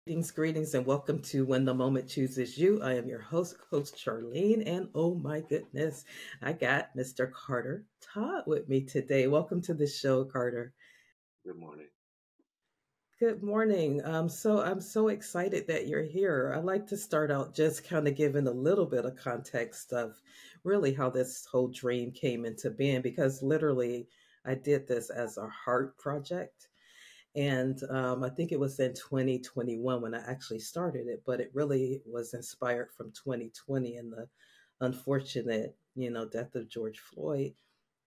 Greetings, and welcome to When the Moment Chooses You. I am your host, Coach Charlene, and oh my goodness, I got Mr. Carter Todd with me today. Welcome to the show, Carter. Good morning. Good morning. I'm so excited that you're here. I'd like to start out just kind of giving a little bit of context of really how this whole dream came into being, because literally I did this as a heart project. And I think it was in 2021 when I actually started it, but it really was inspired from 2020 and the unfortunate, death of George Floyd.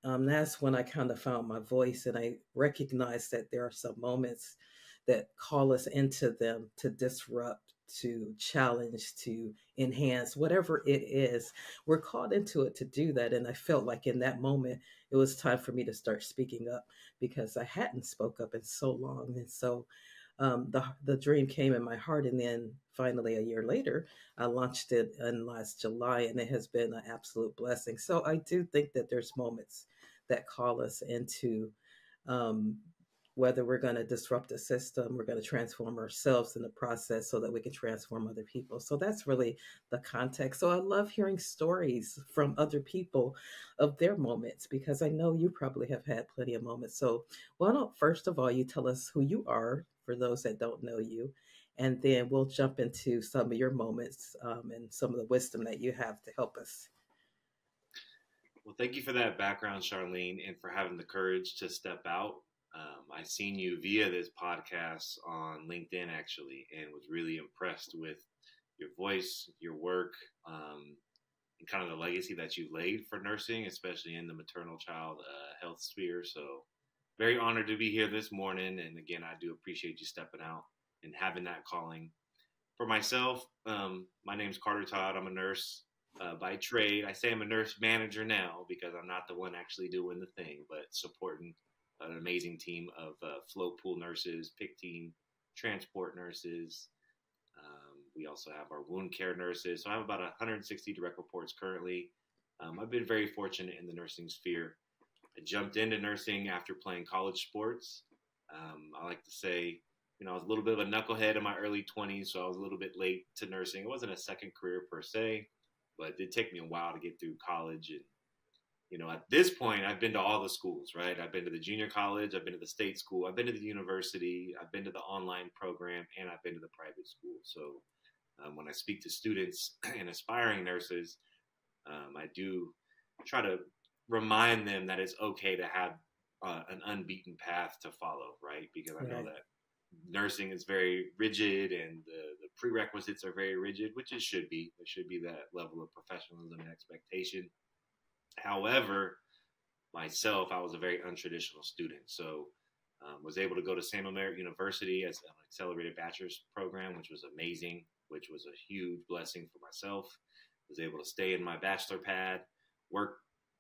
That's when I kind of found my voice, and I recognized that there are some moments that call us into them to disrupt, to challenge, to enhance, whatever it is. We're called into it to do that. And I felt like in that moment, it was time for me to start speaking up because I hadn't spoke up in so long. And so the dream came in my heart, and then finally a year later, I launched it in last July, and it has been an absolute blessing. So I do think that there's moments that call us into um, whether we're going to disrupt the system, we're going to transform ourselves in the process so that we can transform other people. So that's really the context. So I love hearing stories from other people of their moments because I know you probably have had plenty of moments. So why don't first of all you tell us who you are for those that don't know you, and then we'll jump into some of your moments and some of the wisdom that you have to help us. Well, thank you for that background, Charlene, and for having the courage to step out. I seen you via this podcast on LinkedIn, actually, and was really impressed with your voice, your work, and kind of the legacy that you laid for nursing, especially in the maternal child health sphere. So, very honored to be here this morning. And again, I do appreciate you stepping out and having that calling. For myself, my name's Carter Todd. I'm a nurse by trade. I say I'm a nurse manager now because I'm not the one actually doing the thing, but supporting an amazing team of float pool nurses, PIC team, transport nurses. We also have our wound care nurses. So I have about 160 direct reports currently. I've been very fortunate in the nursing sphere. I jumped into nursing after playing college sports. I like to say, I was a little bit of a knucklehead in my early 20s, so I was a little bit late to nursing. It wasn't a second career per se, but it did take me a while to get through college. And, at this point, I've been to all the schools, right? I've been to the junior college, I've been to the state school, I've been to the university, I've been to the online program, and I've been to the private school. So when I speak to students and aspiring nurses, I do try to remind them that it's okay to have an unbeaten path to follow, right? Because I know Right. that nursing is very rigid and the prerequisites are very rigid, which it should be. There should be that level of professionalism and expectation. However, myself, I was a very untraditional student. So was able to go to Samuel Merritt University as an accelerated bachelor's program, which was amazing, which was a huge blessing for myself. Was able to stay in my bachelor pad, work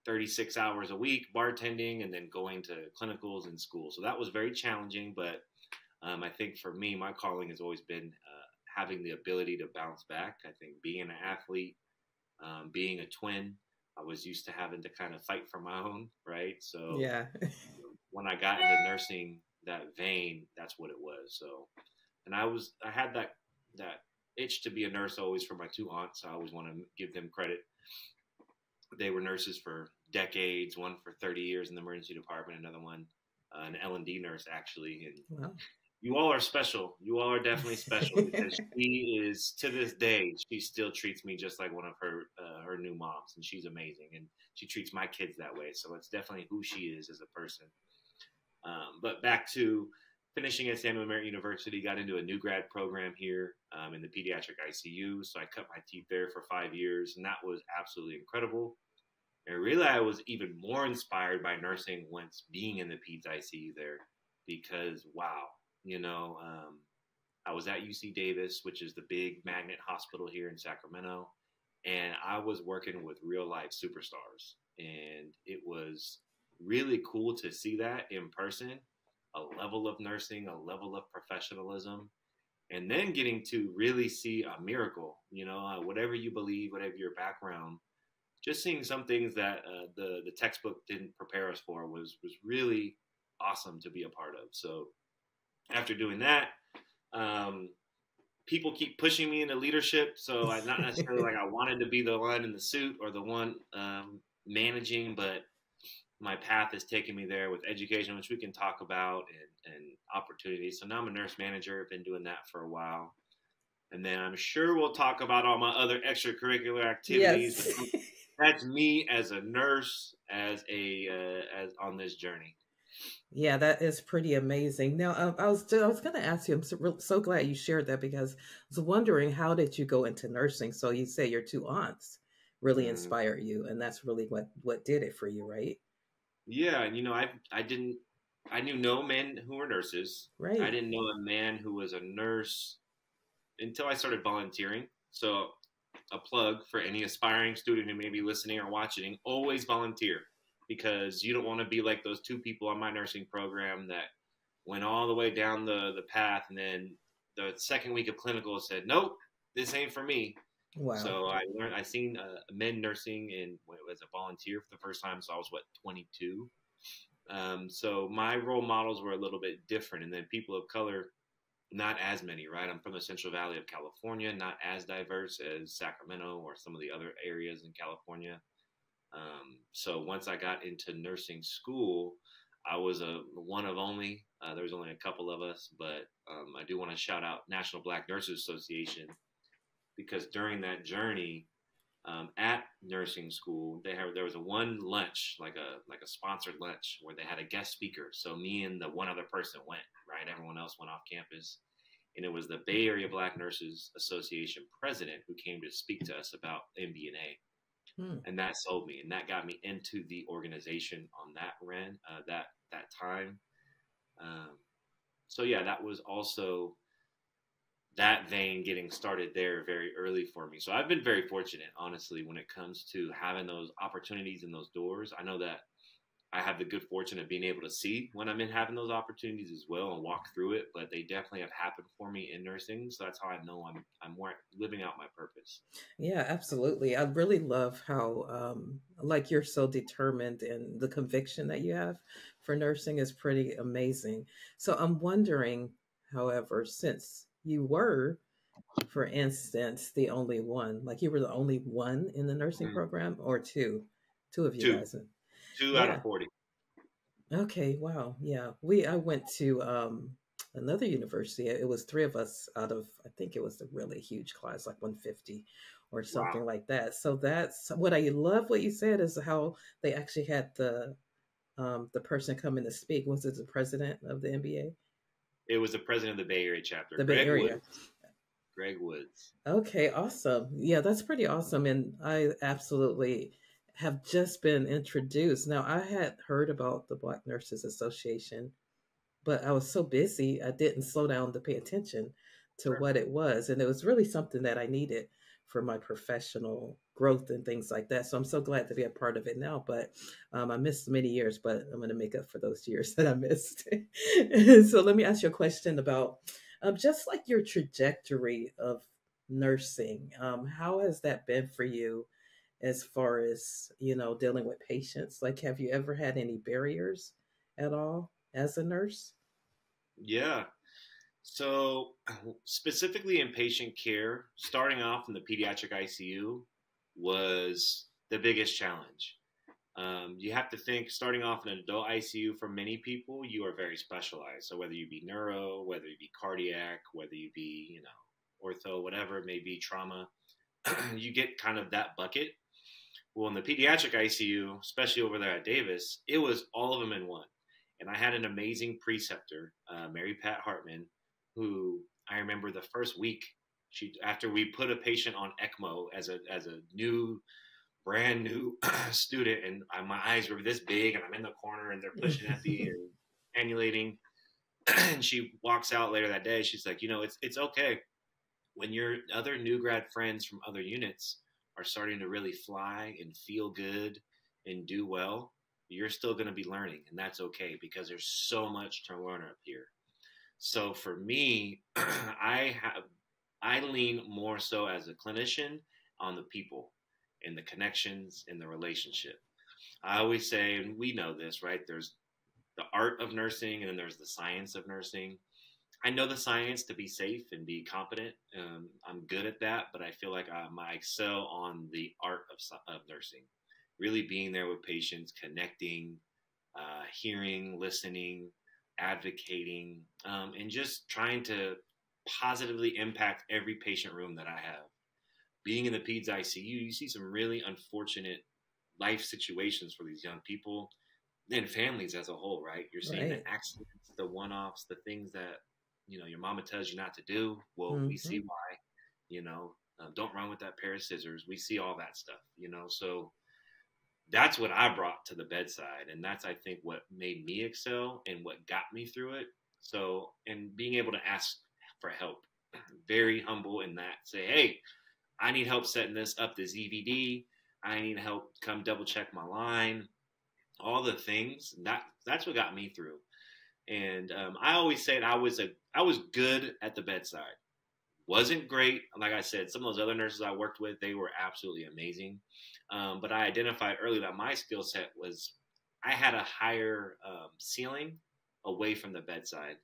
36 hours a week bartending, and then going to clinicals in school. So that was very challenging, but I think for me, my calling has always been having the ability to bounce back. I think being an athlete, being a twin, I was used to having to kind of fight for my own, right? So Yeah. when I got into nursing that vein, that's what it was. So, and I had that itch to be a nurse always for my two aunts. I always want to give them credit. They were nurses for decades, one for 30 years in the emergency department, another one, an L&D nurse actually. And Well. you all are special. You all are definitely special because she is, to this day, she still treats me just like one of her new moms, and she's amazing. And she treats my kids that way. So it's definitely who she is as a person. But back to finishing at Samuel Merritt University, got into a new grad program here in the pediatric ICU. So I cut my teeth there for 5 years, and that was absolutely incredible. And really, I was even more inspired by nursing once being in the peds ICU there because, wow, I was at UC Davis, which is the big magnet hospital here in Sacramento, and I was working with real life superstars. And it was really cool to see that in person, a level of nursing, a level of professionalism, and then getting to really see a miracle, whatever you believe, whatever your background, just seeing some things that the textbook didn't prepare us for was really awesome to be a part of. So after doing that, um, people keep pushing me into leadership. So I not necessarily like I wanted to be the one in the suit or the one managing, but my path has taken me there with education, which we can talk about, and opportunities. So now I'm a nurse manager. I've been doing that for a while. And then I'm sure we'll talk about all my other extracurricular activities. Yes. But that's me as a nurse, as on this journey. Yeah, that is pretty amazing. Now, I was going to ask you. I'm so glad you shared that because I was wondering how did you go into nursing? So you say your two aunts really Mm. inspire you, and that's really what did it for you, right? Yeah, and I knew no men who were nurses. I Right. didn't know a man who was a nurse until I started volunteering. So a plug for any aspiring student who may be listening or watching, always volunteer because you don't want to be like those two people on my nursing program that went all the way down the path and then the second week of clinical said, nope, this ain't for me. Wow. So I seen men nursing as a volunteer for the first time. So I was 22. So my role models were a little bit different. And then people of color, not as many, right? I'm from the Central Valley of California, not as diverse as Sacramento or some of the other areas in California. So once I got into nursing school, I was a one of only. There was only a couple of us, but I do want to shout out National Black Nurses Association because during that journey at nursing school, there was a one lunch, like a sponsored lunch, where they had a guest speaker. So me and the one other person went. Right, everyone else went off campus, and it was the Bay Area Black Nurses Association president who came to speak to us about MBNA, Hmm. and that sold me, and that got me into the organization on that time. Um, so yeah, that was also that vein getting started there very early for me. So I've been very fortunate, honestly, when it comes to having those opportunities and those doors. I know that I have the good fortune of being able to see when I'm in having those opportunities as well and walk through it, but they definitely have happened for me in nursing. So that's how I know I'm more living out my purpose. Yeah, absolutely. I really love how, like, you're so determined, and the conviction that you have for nursing is pretty amazing. So I'm wondering, however, since you were, for instance, the only one, like you were the only one in the nursing Mm. program, or two of you Two, guys. two out Yeah. of 40. Okay, wow. Yeah. I went to another university. It was three of us out of, I think it was a really huge class, like 150 or Wow. something like that. So that's what I love what you said is how they actually had the person come in to speak. Was it the president of the NBA? It was the president of the Bay Area chapter, The Bay Greg Area. Woods. Greg Woods. Okay, awesome. Yeah, that's pretty awesome. And I absolutely have just been introduced. Now, I had heard about the Black Nurses Association, but I was so busy, I didn't slow down to pay attention to Sure. what it was. And it was really something that I needed for my professional growth and things like that. So I'm so glad to be a part of it now. But I missed many years, but I'm going to make up for those years that I missed. So let me ask you a question about just like your trajectory of nursing. How has that been for you as far as, dealing with patients? Like, have you ever had any barriers at all as a nurse? Yeah. So, specifically in patient care, starting off in the pediatric ICU was the biggest challenge. You have to think starting off in an adult ICU for many people, you are very specialized. So, whether you be neuro, whether you be cardiac, whether you be, ortho, whatever it may be, trauma, you get kind of that bucket. Well, in the pediatric ICU, especially over there at Davis, it was all of them in one. And I had an amazing preceptor, Mary Pat Hartman, who I remember the first week she after we put a patient on ECMO as a brand new student, and my eyes were this big, and I'm in the corner, and they're pushing epi and annulating. And she walks out later that day. She's like, it's okay when your other new grad friends from other units are starting to really fly and feel good and do well, you're still going to be learning, and that's okay because there's so much to learn up here. So for me, I lean more so as a clinician on the people and the connections and the relationship. I always say, and we know this, right? There's the art of nursing and then there's the science of nursing. I know the science to be safe and be competent. I'm good at that, but I feel like I excel on the art of nursing, really being there with patients, connecting, hearing, listening, advocating, and just trying to positively impact every patient room that I have. Being in the PEDS ICU, you see some really unfortunate life situations for these young people and families as a whole, right? You're seeing the Right. accidents, the one-offs, the things that your mama tells you not to do. Well, we Hmm. see why. Don't run with that pair of scissors. We see all that stuff. So that's what I brought to the bedside, and that's I think what made me excel and what got me through it. So, and being able to ask for help, very humble in that. Say, hey, I need help setting this up, this EVD. I need help. Come double check my line. All the things that's what got me through. And I always said I was good at the bedside. Wasn't great, like I said. Some of those other nurses I worked with, they were absolutely amazing. But I identified early that my skill set was I had a higher ceiling away from the bedside.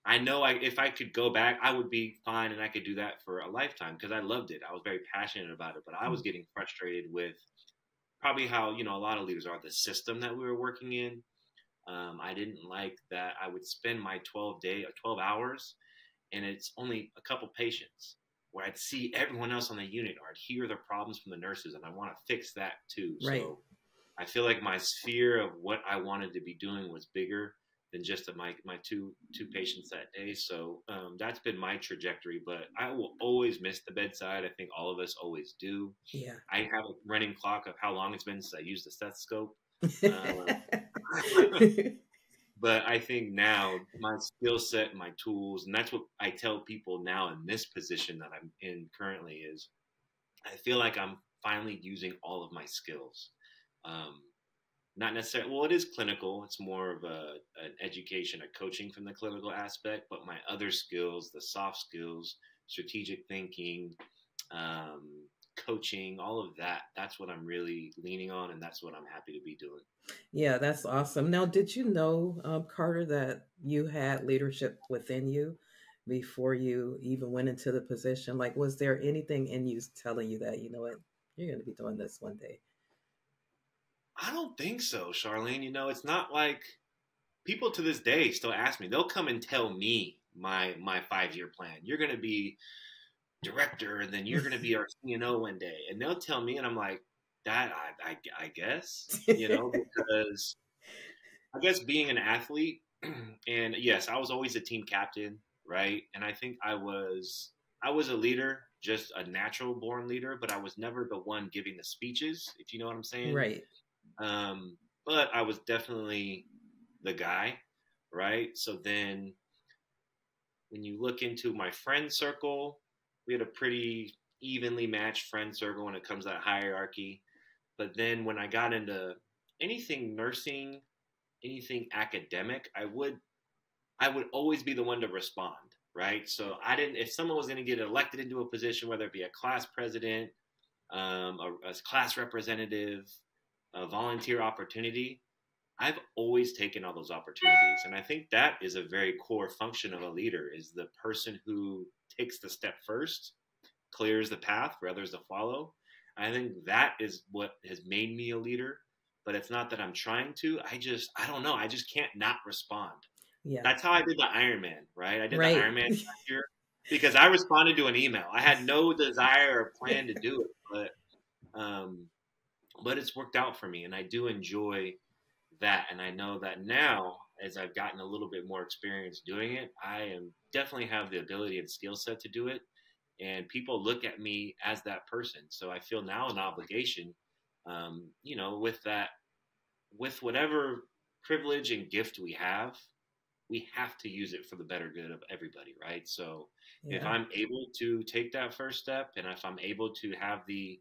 I know if I could go back, I would be fine and I could do that for a lifetime because I loved it. I was very passionate about it, but I was getting frustrated with probably how, a lot of leaders are, the system that we were working in. I didn't like that I would spend my 12 hours and it's only a couple patients where I'd see everyone else on the unit or I'd hear the problems from the nurses and I want to fix that too. Right. So I feel like my sphere of what I wanted to be doing was bigger than just my two patients that day. So that's been my trajectory. But I will always miss the bedside. I think all of us always do. Yeah. I have a running clock of how long it's been since I used the stethoscope. Uh, but I think now my skill set, my tools, and that's what I tell people now in this position that I'm in currently is I feel like I'm finally using all of my skills. Um, Not necessarily, well, it is clinical. It's more of an education, a coaching from the clinical aspect, but my other skills, the soft skills, strategic thinking, um, coaching, all of that, that's what I'm really leaning on. And that's what I'm happy to be doing. Yeah, that's awesome. Now, did you know, Carter, that you had leadership within you before you even went into the position? Like, was there anything in you telling you that, you know what, you're going to be doing this one day? I don't think so, Charlene. It's not like people to this day still ask me. They'll come and tell me my 5 year plan. You're going to be director, and then you're going to be our CNO one day, and they'll tell me, and I'm like, that I guess because I guess being an athlete, and yes, I was always a team captain, right? And I think I was a leader, just a natural born leader, but I was never the one giving the speeches, if you know what I'm saying. Right. Um, but I was definitely the guy, right? So then when you look into my friend circle, we had a pretty evenly matched friend circle when it comes to that hierarchy. But then when I got into anything nursing, anything academic, I would always be the one to respond, right? So I didn't if someone was going to get elected into a position, whether it be a class president, a class representative, a volunteer opportunity, I've always taken all those opportunities. And I think that is a very core function of a leader is the person who takes the step first, clears the path for others to follow. I think that is what has made me a leader. But it's not that I'm trying to. I don't know. I just can't not respond. Yeah. That's how I did the Ironman, right? I did the Right. Ironman last year because I responded to an email. I had no desire or plan to do it, um, but it's worked out for me, and I do enjoy that. And I know that now, as I've gotten a little bit more experience doing it, I am definitely have the ability and skill set to do it. And people look at me as that person. So I feel now an obligation, with that, with whatever privilege and gift we have to use it for the better good of everybody, right? So if Yeah. I'm able to take that first step, and if I'm able to have the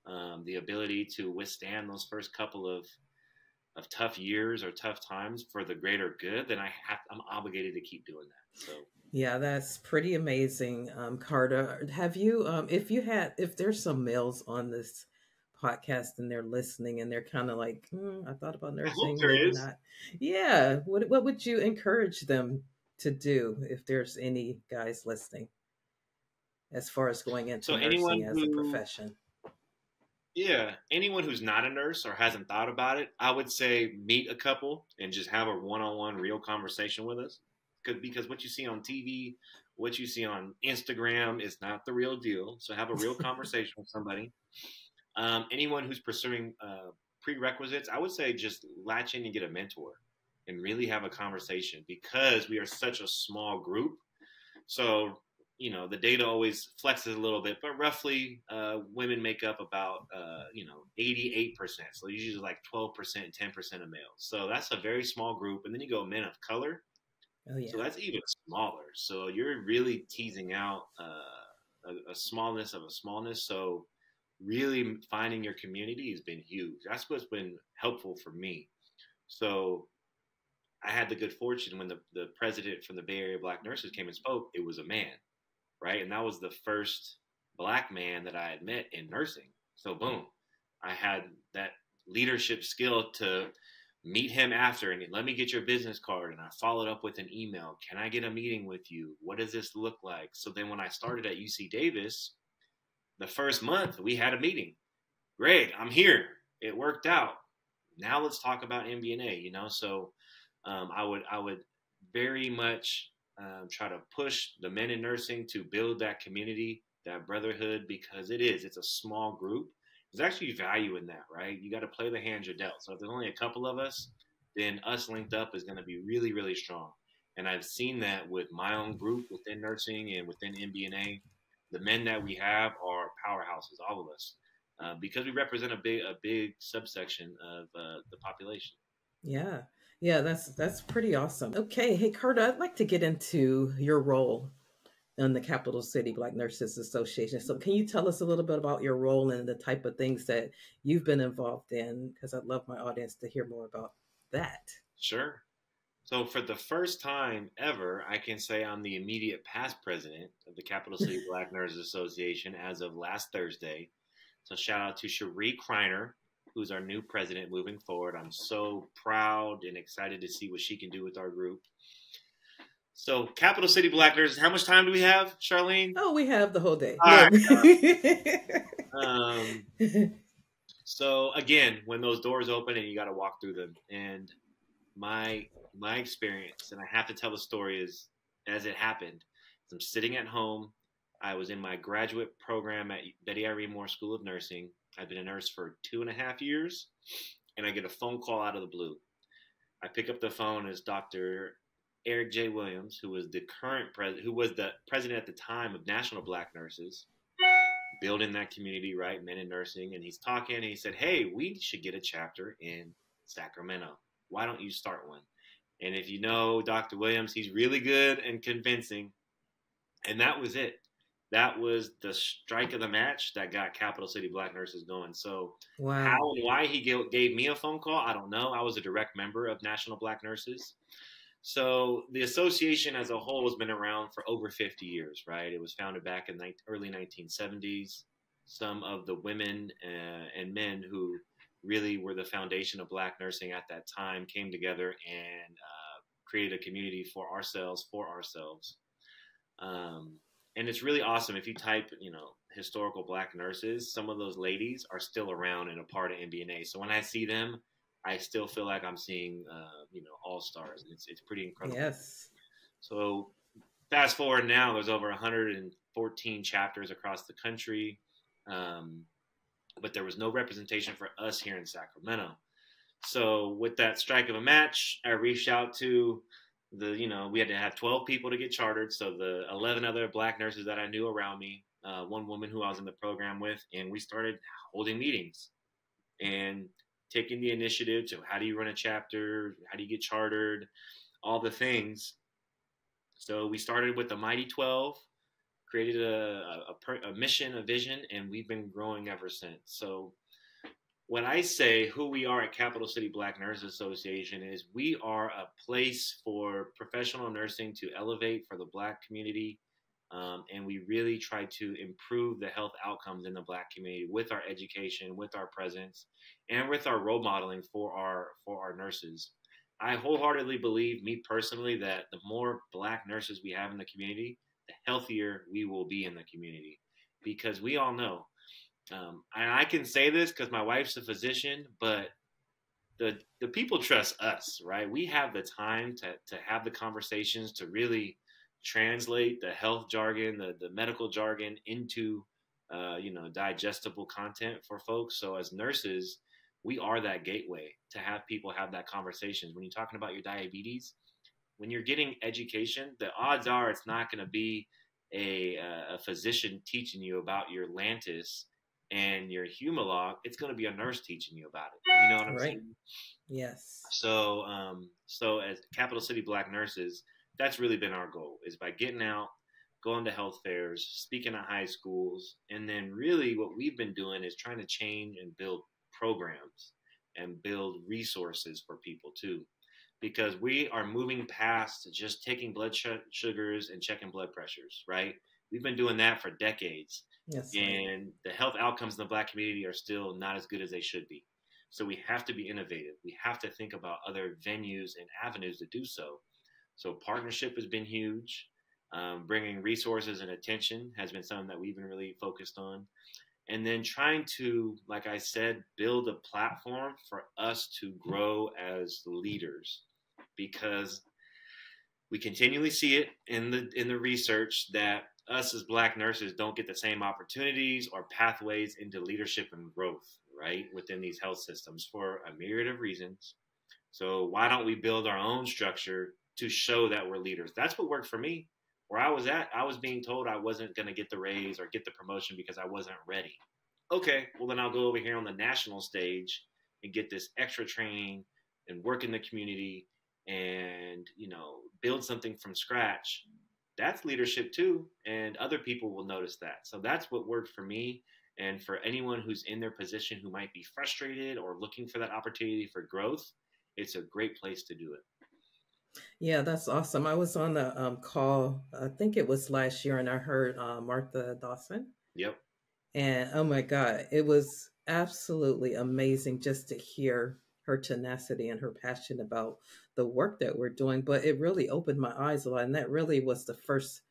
ability to withstand those first couple of tough years or tough times for the greater good, then I'm obligated to keep doing that. So Yeah, that's pretty amazing, Carter. Have you, if there's some males on this podcast and they're listening and they're kind of like, I thought about I hope nursing, there maybe is. not. Yeah. What would you encourage them to do if there's any guys listening as far as going into So nursing as a profession? anyone who's not a nurse or hasn't thought about it, I would say meet a couple and just have a one-on-one real conversation with us. Because what you see on TV, what you see on Instagram is not the real deal. So have a real conversation with somebody. Anyone who's pursuing prerequisites, I would say just latch in and get a mentor and really have a conversation because we are such a small group. So, the data always flexes a little bit, but roughly women make up about, 88%. So usually like 12%, 10% of males. So that's a very small group. And then you go men of color. Oh So yeah. that's even smaller. So you're really teasing out a smallness of a smallness. So really finding your community has been huge. That's what's been helpful for me. So I had the good fortune when the president from the Bay Area Black Nurses came and spoke, it was a man, right? And that was the first black man that I had met in nursing. So boom, I had that leadership skill to meet him after and let me get your business card. And I followed up with an email. Can I get a meeting with you? What does this look like? So then when I started at UC Davis, the first month we had a meeting. Greg, I'm here. It worked out. Now let's talk about MBNA, So I would very much try to push the men in nursing to build that community, that brotherhood, because it's a small group. There's actually value in that, right? You got to play the hand you're dealt. So if there's only a couple of us, then us linked up is going to be really, really strong. And I've seen that with my own group within nursing and within MBNA. The men that we have are powerhouses, all of us, because we represent a big subsection of the population. Yeah. Yeah, that's pretty awesome. Okay, hey Carter, I'd like to get into your role in the Capital City Black Nurses Association. So can you tell us a little bit about your role and the type of things that you've been involved in? Because I'd love my audience to hear more about that. Sure. So for the first time ever, I can say I'm the immediate past president of the Capital City Black Nurses Association as of last Thursday. So shout out to Cherie Kreiner, who's our new president moving forward. I'm so proud and excited to see what she can do with our group. So Capital City Black Nurses, how much time do we have, Charlene? Oh, we have the whole day. All No. right. Um, so again, when those doors open and you got to walk through them, and my experience, and I have to tell the story as it happened. I'm sitting at home. I was in my graduate program at Betty Irene Moore School of Nursing. I've been a nurse for 2.5 years, and I get a phone call out of the blue. I pick up the phone as Dr. Eric J. Williams, who was the president at the time of National Black Nurses, building that community, right, men in nursing, and he's talking, and he said, "Hey, we should get a chapter in Sacramento. Why don't you start one?" And if you know Dr. Williams, he's really good and convincing. And that was it. That was the strike of the match that got Capital City Black Nurses going. So how Wow. and why he gave me a phone call, I don't know. I was a direct member of National Black Nurses. So the association as a whole has been around for over 50 years, right? It was founded back in the early 1970s. Some of the women and men who really were the foundation of Black nursing at that time came together and created a community for ourselves. And it's really awesome. If you type, historical Black nurses, some of those ladies are still around and a part of MBNA. So when I see them, I still feel like I'm seeing, all stars. It's pretty incredible. Yes. So fast forward now, there's over 114 chapters across the country, but there was no representation for us here in Sacramento. So with that strike of a match, I reached out to we had to have 12 people to get chartered. So the 11 other Black nurses that I knew around me, one woman who I was in the program with, and we started holding meetings and taking the initiative to how do you run a chapter, how do you get chartered, all the things. So we started with the Mighty 12, created a mission, a vision, and we've been growing ever since. So when I say who we are at Capital City Black Nurses Association is we are a place for professional nursing to elevate for the Black community. And we really try to improve the health outcomes in the Black community with our education, with our presence, and with our role modeling for our nurses. I wholeheartedly believe, me personally, that the more Black nurses we have in the community, the healthier we will be in the community. Because we all know, and I can say this because my wife's a physician, but the people trust us, right? We have the time to have the conversations, to really translate the health jargon, the medical jargon into digestible content for folks. So as nurses, we are that gateway to have people have that conversations. When you're talking about your diabetes, when you're getting education, the odds are it's not going to be a physician teaching you about your Lantus and your Humalog. It's going to be a nurse teaching you about it. You know what I'm Right. saying? Yes. So as Capital City Black nurses, that's really been our goal, is by getting out, going to health fairs, speaking at high schools, and then really what we've been doing is trying to change and build programs and build resources for people too, because we are moving past just taking blood sugars and checking blood pressures, right? We've been doing that for decades, Yes, right. and the health outcomes in the Black community are still not as good as they should be. So we have to be innovative. We have to think about other venues and avenues to do so. So partnership has been huge. Bringing resources and attention has been something that we've been really focused on. And then trying to, like I said, build a platform for us to grow as leaders, because we continually see it in the research that us as Black nurses don't get the same opportunities or pathways into leadership and growth, right, within these health systems for a myriad of reasons. So why don't we build our own structure to show that we're leaders? That's what worked for me. Where I was at, I was being told I wasn't going to get the raise or get the promotion because I wasn't ready. Okay, well then I'll go over here on the national stage and get this extra training and work in the community and build something from scratch. That's leadership too, and other people will notice that. So that's what worked for me. And for anyone who's in their position who might be frustrated or looking for that opportunity for growth, it's a great place to do it. Yeah, that's awesome. I was on a call, I think it was last year, and I heard Martha Dawson. Yep. And oh my God, it was absolutely amazing just to hear her tenacity and her passion about the work that we're doing. But it really opened my eyes a lot. And that really was the first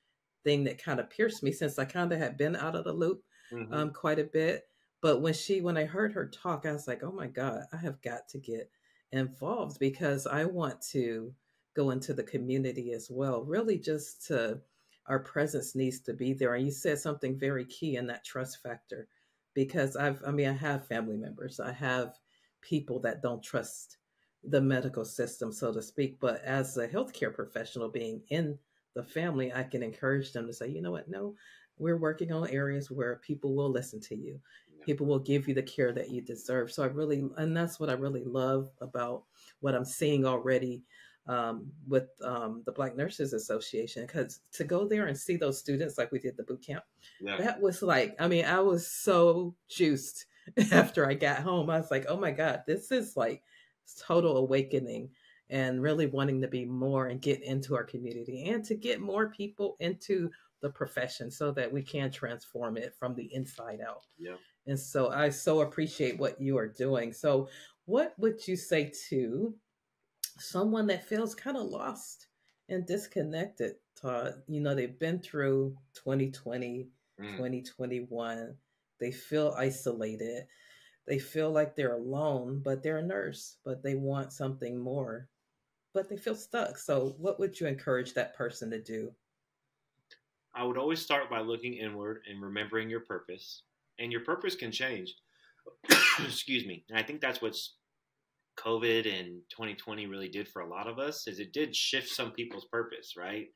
thing that kind of pierced me, since I kind of had been out of the loop Mm-hmm. quite a bit. But when I heard her talk, I was like, oh my God, I have got to get involved because I want to go into the community as well. Really, just to our presence needs to be there. And you said something very key in that trust factor, because I have family members, I have people that don't trust the medical system, so to speak. But as a healthcare professional being in the family, I can encourage them to say, you know what, no, we're working on areas where people will listen to you. Yeah. People will give you the care that you deserve. And that's what I really love about what I'm seeing already with the Black Nurses Association, because to go there and see those students like we did the boot camp, Yeah. that was like, I mean, I was so juiced after I got home. I was like, oh my God, this is like total awakening, and really wanting to be more and get into our community and to get more people into the profession so that we can transform it from the inside out. Yeah. And so I so appreciate what you are doing. So, what would you say to someone that feels kind of lost and disconnected, Todd? You know, they've been through 2020, Mm. 2021. They feel isolated. They feel like they're alone, but they're a nurse, but they want something more, but they feel stuck. So, what would you encourage that person to do? I would always start by looking inward and remembering your purpose. And your purpose can change. Excuse me. And I think that's what's COVID and 2020 really did for a lot of us, is it did shift some people's purpose, right?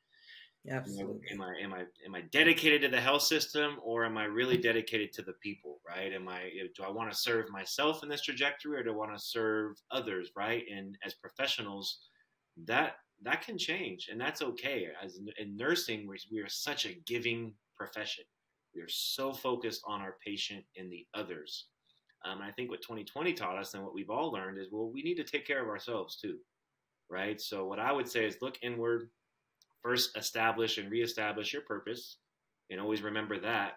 Absolutely. Am I dedicated to the health system, or am I really dedicated to the people, right? Do I want to serve myself in this trajectory, or do I want to serve others, right? And as professionals, that can change, and that's okay. As in nursing, we are such a giving profession. We are so focused on our patient and the others. I think what 2020 taught us, and what we've all learned, is, well, we need to take care of ourselves too, right? So what I would say is look inward, first establish and reestablish your purpose, and always remember that.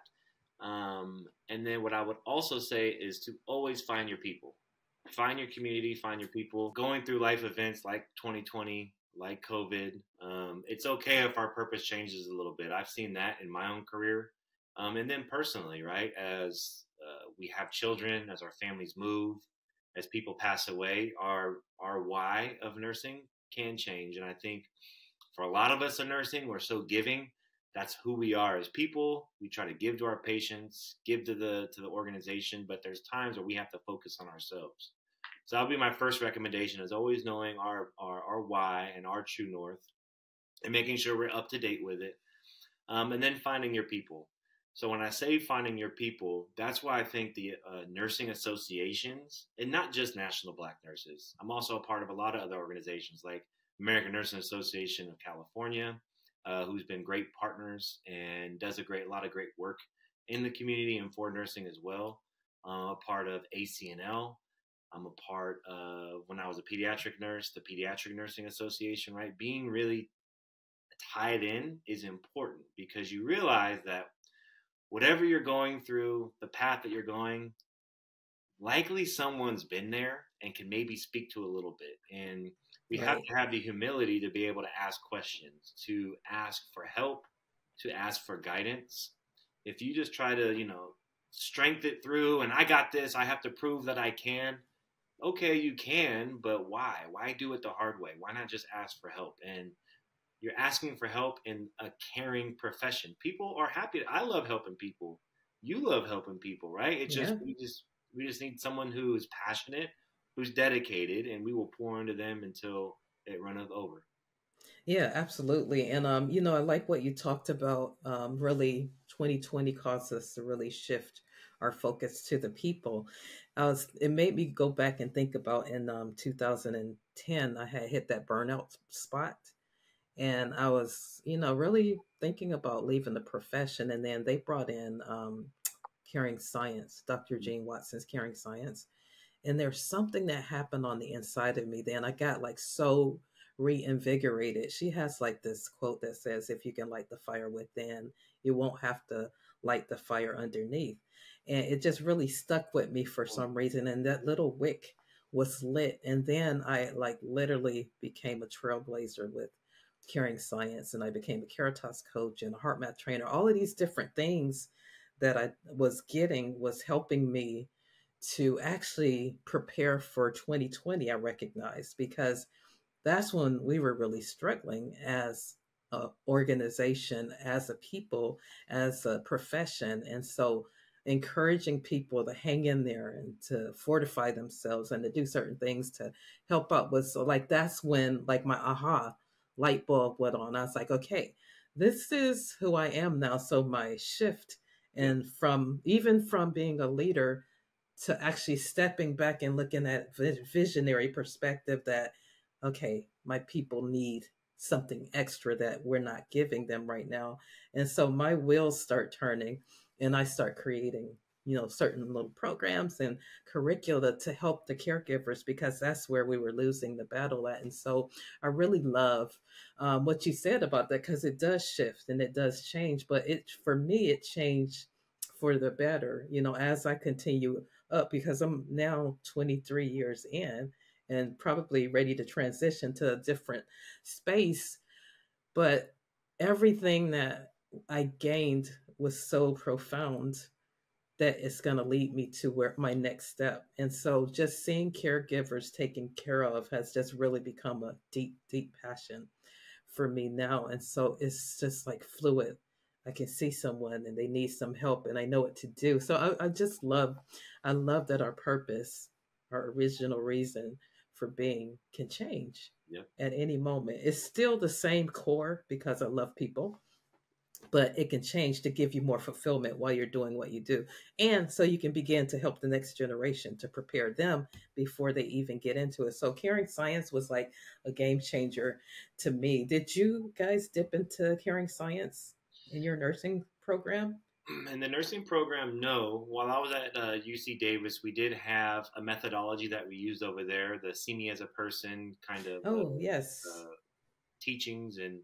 And then what I would also say is to always find your people. find your community, find your people. Going through life events like 2020, like COVID, it's okay if our purpose changes a little bit. I've seen that in my own career. And then personally, right, as we have children, as our families move, as people pass away, our why of nursing can change. And I think for a lot of us in nursing, we're so giving. That's who we are as people. We try to give to our patients, give to the organization, but there's times where we have to focus on ourselves. So that'll be my first recommendation: is always knowing our why and our true north, and making sure we're up to date with it. And then finding your people. So when I say finding your people, that's why I think the nursing associations, and not just National Black Nurses. I'm also a part of a lot of other organizations like American Nursing Association of California, who's been great partners and does a lot of great work in the community and for nursing as well. A part of ACNL. I'm a part of, when I was a pediatric nurse, the Pediatric Nursing Association, right? Being really tied in is important because you realize that whatever you're going through, the path that you're going, likely someone's been there and can maybe speak to a little bit. And we have Right. to have the humility to be able to ask questions, to ask for help, to ask for guidance. If you just try to, strength it through and I got this, I have to prove that I can. Okay, you can, but why? Why do it the hard way? Why not just ask for help? And you're asking for help in a caring profession. People are happy. I love helping people. You love helping people, right? It's just Yeah. we just need someone who is passionate, who's dedicated, and we will pour into them until it runneth over. Yeah, absolutely. And I like what you talked about. Really, 2020 caused us to really shift our focus to the people. It made me go back and think about in 2010, I had hit that burnout spot, and I was, really thinking about leaving the profession. And then they brought in Caring Science, Dr. Gene Watson's Caring Science, and there's something that happened on the inside of me then. I got like so reinvigorated. She has like this quote that says, if you can light the fire within, you won't have to light the fire underneath. And it just really stuck with me for some reason. And that little wick was lit. And then I like literally became a trailblazer with Caring Science, and I became a Caritas coach and a heart math trainer. All of these different things that I was getting was helping me to actually prepare for 2020. I recognized, because that's when we were really struggling as an organization, as a people, as a profession. And so encouraging people to hang in there and to fortify themselves and to do certain things to help out was like, that's when like my aha light bulb went on. I was like, okay, this is who I am now. So my shift, Yeah. and from being a leader to actually stepping back and looking at visionary perspective, that okay, my people need something extra that we're not giving them right now. And so my wheels start turning, and I start creating, certain little programs and curricula to help the caregivers, because that's where we were losing the battle at. And so I really love what you said about that, because it does shift and it does change. But it, for me, it changed for the better, as I continue up, because I'm now 23 years in and probably ready to transition to a different space. But everything that I gained was so profound that it's going to lead me to where my next step. And so just seeing caregivers taken care of has just really become a deep, deep passion for me now. And so it's just like fluid. I can see someone and they need some help, and I know what to do. So I just I love that our purpose, our original reason for being, can change Yep. at any moment. It's still the same core, because I love people, but it can change to give you more fulfillment while you're doing what you do. And so you can begin to help the next generation, to prepare them before they even get into it. So Caring Science was like a game changer to me. Did you guys dip into Caring Science in your nursing program? In the nursing program, no. While I was at UC Davis, we did have a methodology that we used over there, the See Me as a Person kind of Oh, yes. teachings, and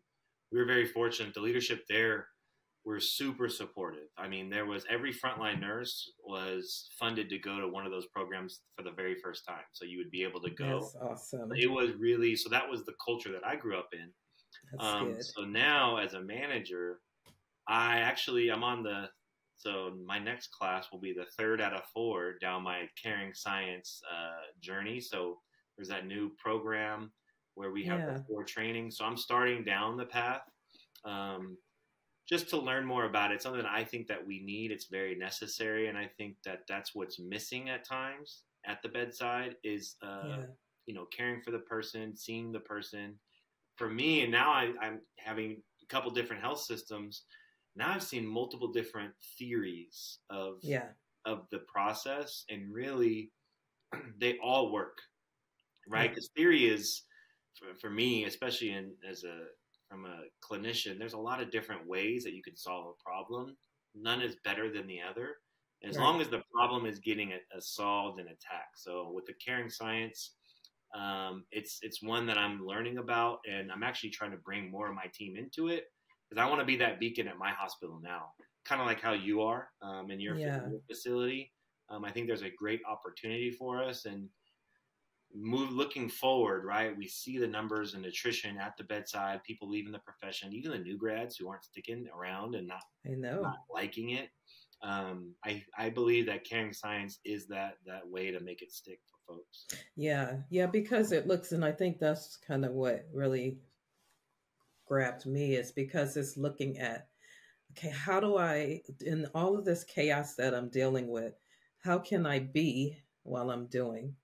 we were very fortunate. The leadership there were super supportive. I mean, there was every frontline nurse was funded to go to one of those programs for the very first time. So you would be able to go. That's awesome. It was really, so that was the culture that I grew up in. That's good. So now as a manager, I'm on so my next class will be the third out of four down my caring science journey. So there's that new program where we have the Yeah. 4 training. So I'm starting down the path. Um, just to learn more about it. Something that I think that we need. It's very necessary, and I think that that's what's missing at times at the bedside is, Yeah. caring for the person, seeing the person. For me, and now I'm having a couple different health systems. Now I've seen multiple different theories Yeah. of the process, and really, they all work, right? Yeah. Because theory is, for me, especially from a clinician, there's a lot of different ways that you can solve a problem. None is better than the other, as Right. long as the problem is getting solved and attacked. So with the caring science, it's one that I'm learning about, and I'm actually trying to bring more of my team into it because I want to be that beacon at my hospital now, kind of like how you are in Yeah. your facility. I think there's a great opportunity for us, and looking forward, right? We see the numbers in nutrition at the bedside, people leaving the profession, even the new grads who aren't sticking around and I not know. liking it. I believe that caring science is that way to make it stick for folks. Yeah. Yeah. Because it looks, and I think that's kind of what really grabbed me is because it's looking at, okay, how do I, in all of this chaos that I'm dealing with, how can I be while I'm doing?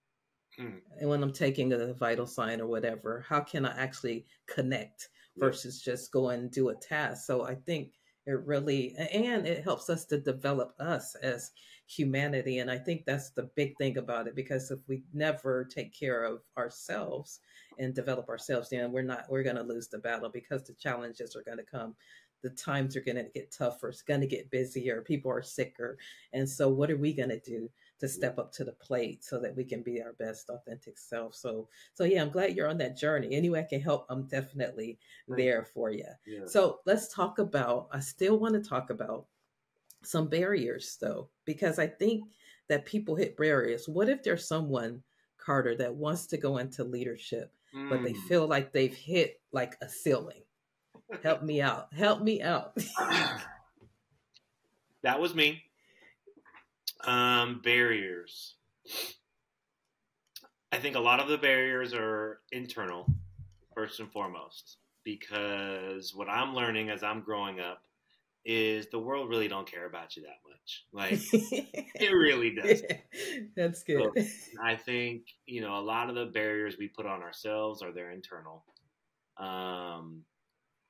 Hmm. And when I'm taking a vital sign or whatever, how can I actually connect Yep. versus just go and do a task? So I think it really, and it helps us to develop us as humanity. And I think that's the big thing about it, because if we never take care of ourselves and develop ourselves, then we're going to lose the battle, because the challenges are going to come. The times are going to get tougher. It's going to get busier. People are sicker. And so what are we going to do to Yep. step up to the plate so that we can be our best authentic self? So yeah, I'm glad you're on that journey. Any way I can help, I'm definitely Thank there for you. you. Yeah. So let's talk about, I still want to talk about some barriers though, because I think that people hit barriers. What if there's someone, Carter, that wants to go into leadership, but they Mm. feel like they've hit like a ceiling? Help me out. Help me out. That was me. Barriers. I think a lot of the barriers are internal, first and foremost, because what I'm learning as I'm growing up is the world really don't care about you that much. Like, it really does. That's So good. I think, a lot of the barriers we put on ourselves are their internal. Um,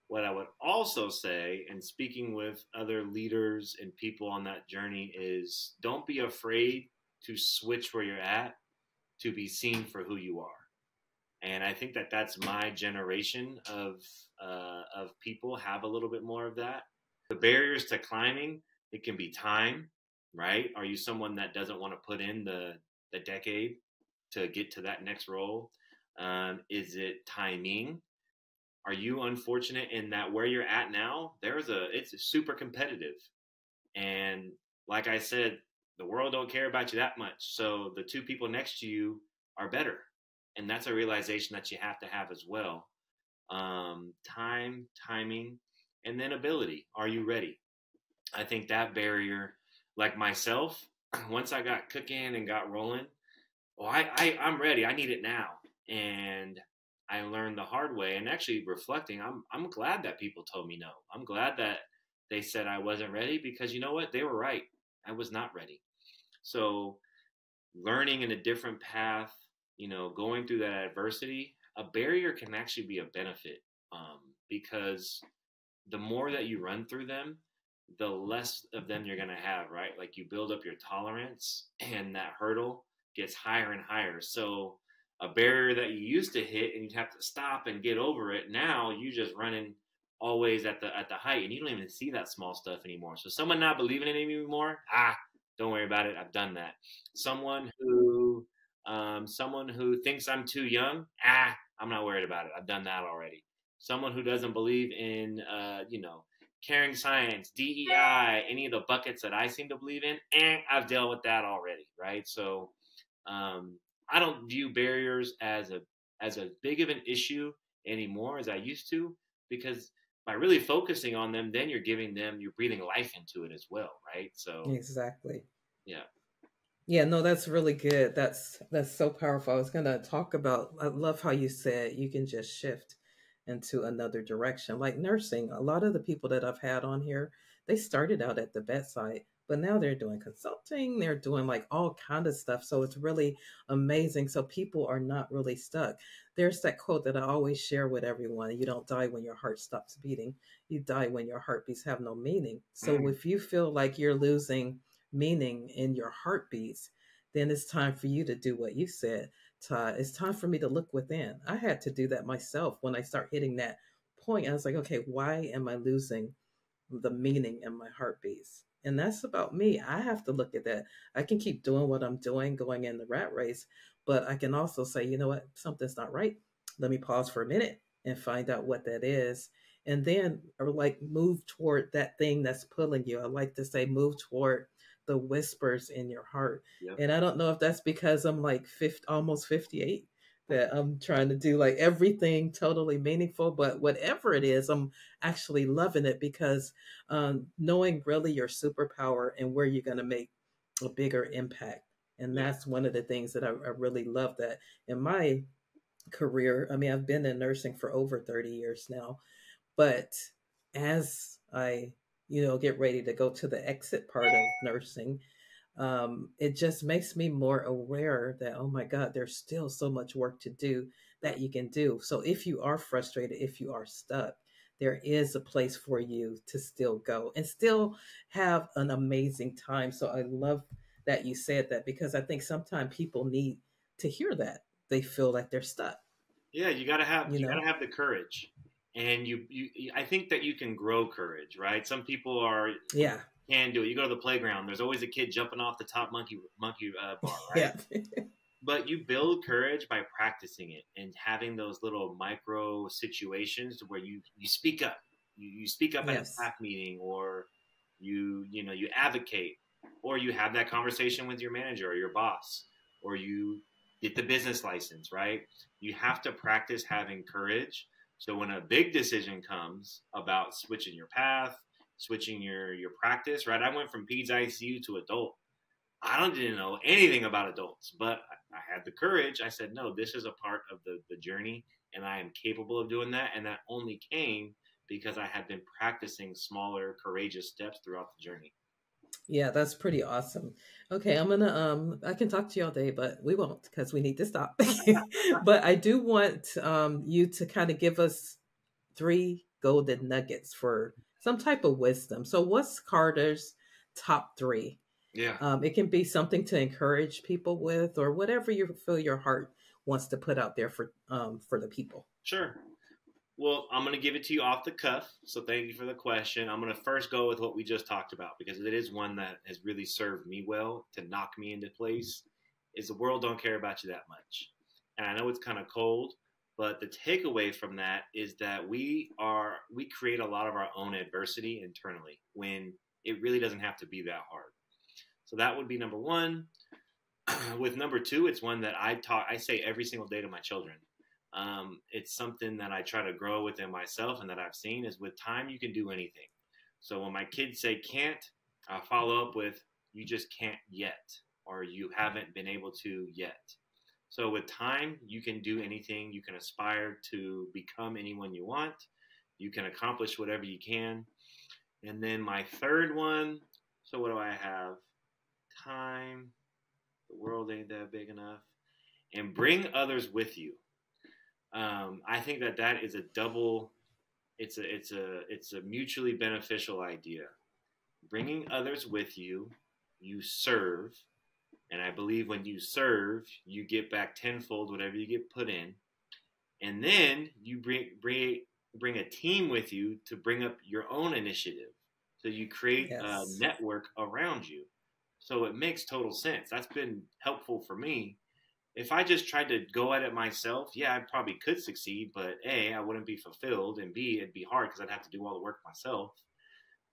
what I would also say, and speaking with other leaders and people on that journey, is don't be afraid to switch where you're at to be seen for who you are. And I think that that's my generation of people have a little bit more of that. The barriers to climbing, it can be time, right? Are you someone that doesn't want to put in the decade to get to that next role? Is it timing? Are you unfortunate in that where you're at now, it's super competitive. And like I said, the world don't care about you that much. So the two people next to you are better. And that's a realization that you have to have as well. Timing, and then ability. Are you ready? I think that barrier, like myself, once I got cooking and got rolling, well, I'm ready. I need it now. And I learned the hard way. And actually reflecting, I'm glad that people told me no. I'm glad that they said I wasn't ready, because you know what? They were right. I was not ready. So learning in a different path, going through that adversity, a barrier can actually be a benefit, because the more that you run through them, the less of them you're going to have, right? Like you build up your tolerance, and that hurdle gets higher and higher. So a barrier that you used to hit and you'd have to stop and get over it, now you just running always at the height, and you don't even see that small stuff anymore. So someone not believing in it anymore, don't worry about it. I've done that. Someone who thinks I'm too young, I'm not worried about it. I've done that already. Someone who doesn't believe in, caring science, DEI, any of the buckets that I seem to believe in, and I've dealt with that already, right? So I don't view barriers as a big of an issue anymore as I used to, because by really focusing on them, then you're breathing life into it as well, right? So Exactly. yeah, Yeah, no, that's really good. That's so powerful. I was gonna talk about, I love how you said you can just shift into another direction. Like nursing, a lot of the people that I've had on here, they started out at the bedside, but now they're doing consulting, they're doing like all kind of stuff. So it's really amazing. So people are not really stuck. There's that quote that I always share with everyone. You don't die when your heart stops beating. You die when your heartbeats have no meaning. So mm, if you feel like you're losing meaning in your heartbeats, then it's time for you to do what you said, Todd. It's time for me to look within. I had to do that myself when I start hitting that point. I was like, okay, why am I losing the meaning in my heartbeats? And that's about me. I have to look at that. I can keep doing what I'm doing, going in the rat race, but I can also say, you know what, something's not right. Let me pause for a minute and find out what that is. And then, or like move toward that thing that's pulling you. I like to say, move toward the whispers in your heart. yep, And I don't know if that's because I'm like 50, almost 58, that I'm trying to do like everything totally meaningful, but whatever it is, I'm actually loving it because knowing really your superpower and where you're going to make a bigger impact. And yeah, that's one of the things that I really love that in my career. I mean, I've been in nursing for over 30 years now, but as I, get ready to go to the exit part of nursing, it just makes me more aware that, oh my God, there's still so much work to do right. that you can do. So if you are frustrated, if you are stuck, there is a place for you to still go and still have an amazing time. So I love that you said that because I think sometimes people need to hear that. They feel like they're stuck, Yeah, you you know? gotta have the courage, and I think that you can grow courage, right? Some people are Yeah. can do it. You go to the playground, there's always a kid jumping off the top monkey bar, right? Yeah. But you build courage by practicing it and having those little micro situations where you speak up. You speak up at a Yes. staff meeting, or you advocate, or you have that conversation with your manager or your boss, or you get the business license, right? You have to practice having courage. So when a big decision comes about switching your path, switching your practice, right? I went from peds ICU to adult. Didn't know anything about adults, but I had the courage. I said, no, this is a part of the journey, and I am capable of doing that. And that only came because I had been practicing smaller, courageous steps throughout the journey. Yeah, that's pretty awesome. Okay, I'm gonna I can talk to you all day, but we won't because we need to stop. But I do want you to kind of give us three golden nuggets for some type of wisdom. So what's Carter's top three? Yeah, It can be something to encourage people with or whatever you feel your heart wants to put out there for the people. sure. Well, I'm going to give it to you off the cuff. So thank you for the question. I'm going to first go with what we just talked about because it is one that has really served me well to knock me into place. Is the world don't care about you that much. And I know it's kind of cold, but the takeaway from that is that we create a lot of our own adversity internally when it really doesn't have to be that hard. So that would be number one. With number two, it's one that I say every single day to my children. It's something that I try to grow within myself and that I've seen is with time, you can do anything. So when my kids say can't, I follow up with, you just can't yet, or you haven't been able to yet. So with time, you can do anything. You can aspire to become anyone you want. You can accomplish whatever you can. And then my third one, so what do I have? Time, the world ain't that big enough, and bring others with you. I think that is a double. It's a mutually beneficial idea. Bringing others with you, you serve, and I believe when you serve, you get back tenfold whatever you get put in, and then you bring a team with you to bring up your own initiative. So you create a Yes. network around you. So it makes total sense. That's been helpful for me. If I just tried to go at it myself, yeah, I probably could succeed, but A, I wouldn't be fulfilled, and B, it'd be hard because I'd have to do all the work myself.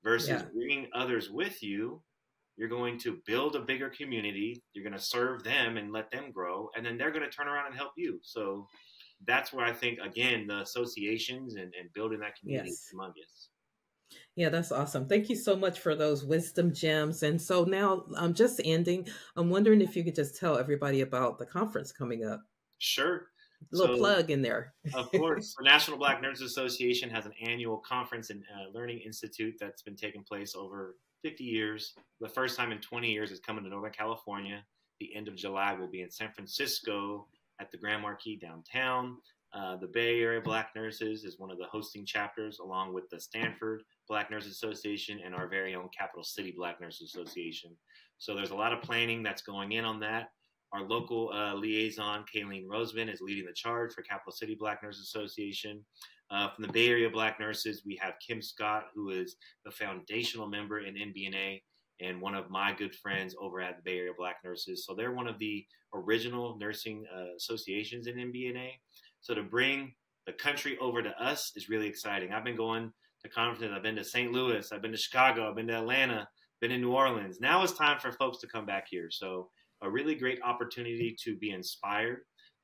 versus Yeah. bringing others with you. You're going to build a bigger community. You're going to serve them and let them grow, and then they're going to turn around and help you. So that's where I think, again, the associations and building that community is Yes. humongous. Yeah, that's awesome. Thank you so much for those wisdom gems. And so now I'm just ending. I'm wondering if you could just tell everybody about the conference coming up. Sure. A little So, plug in there. of course, the National Black Nurses Association has an annual conference and learning institute that's been taking place over 50 years. The first time in 20 years is coming to Northern California. The end of July will be in San Francisco at the Grand Marquis downtown. The Bay Area Black Nurses is one of the hosting chapters, along with the Stanford Black Nurses Association and our very own Capital City Black Nurses Association. So there's a lot of planning that's going in on that. Our local liaison, Kayleen Roseman, is leading the charge for Capital City Black Nurses Association. From the Bay Area Black Nurses, we have Kim Scott, who is the foundational member in NBNA and one of my good friends over at the Bay Area Black Nurses. So they're one of the original nursing associations in NBNA. So to bring the country over to us is really exciting. I've been going to conferences. I've been to St. Louis. I've been to Chicago. I've been to Atlanta. Been in New Orleans. Now it's time for folks to come back here. So a really great opportunity to be inspired,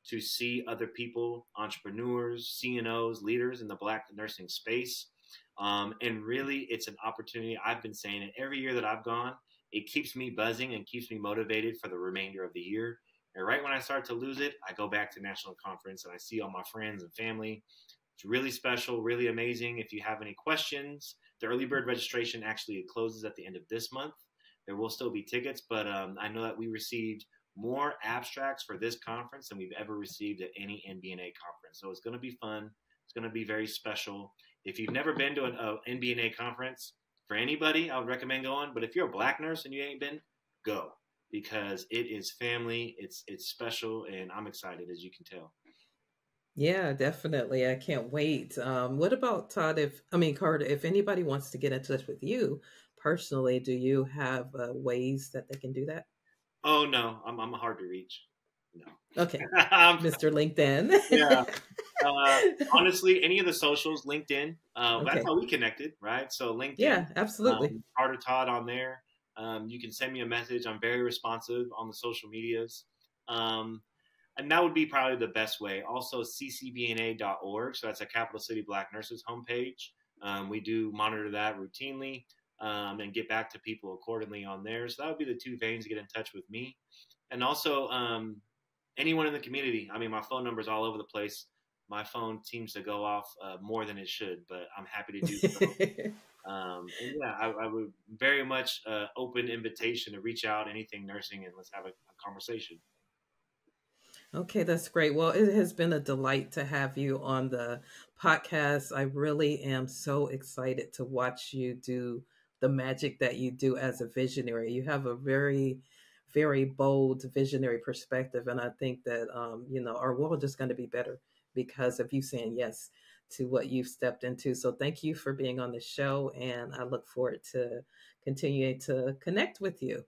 to see other people, entrepreneurs, CNOs, leaders in the Black nursing space. And really, it's an opportunity. I've been saying it every year that I've gone. It keeps me buzzing and keeps me motivated for the remainder of the year. And right when I start to lose it, I go back to National Conference and I see all my friends and family. It's really special, really amazing. If you have any questions, the early bird registration actually closes at the end of this month. There will still be tickets, but I know that we received more abstracts for this conference than we've ever received at any NBNA conference. So it's going to be fun. It's going to be very special. If you've never been to an NBNA conference, for anybody, I would recommend going. But if you're a Black nurse and you ain't been, go, because it is family. It's special, and I'm excited, as you can tell. Yeah, definitely. I can't wait. What about Todd? Carter, if anybody wants to get in touch with you personally, do you have ways that they can do that? Oh no, I'm hard to reach. No, Okay, Mr. LinkedIn. yeah. Honestly, any of the socials, LinkedIn. That's Okay. how we connected, right? So LinkedIn, Yeah, absolutely. Carter Todd on there. You can send me a message. I'm very responsive on the social medias. And that would be probably the best way. Also, ccbna.org. So that's a Capital City Black Nurses homepage. We do monitor that routinely and get back to people accordingly on there. So that would be the two veins to get in touch with me. And also, anyone in the community. I mean, my phone number is all over the place. My phone seems to go off more than it should, but I'm happy to do so. And yeah, I would very much open invitation to reach out, anything nursing, and let's have a conversation. Okay, that's great. Well, it has been a delight to have you on the podcast. I really am so excited to watch you do the magic that you do as a visionary. You have a very, very bold visionary perspective, and I think that our world is going to be better because of you saying yes to what you've stepped into. So thank you for being on the show, and I look forward to continuing to connect with you.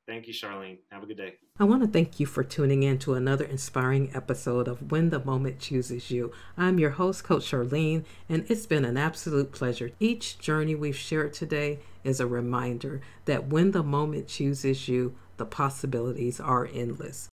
Thank you, Charlene. Have a good day. I want to thank you for tuning in to another inspiring episode of When the Moment Chooses You. I'm your host, Coach Charlene, and it's been an absolute pleasure. Each journey we've shared today is a reminder that when the moment chooses you, the possibilities are endless.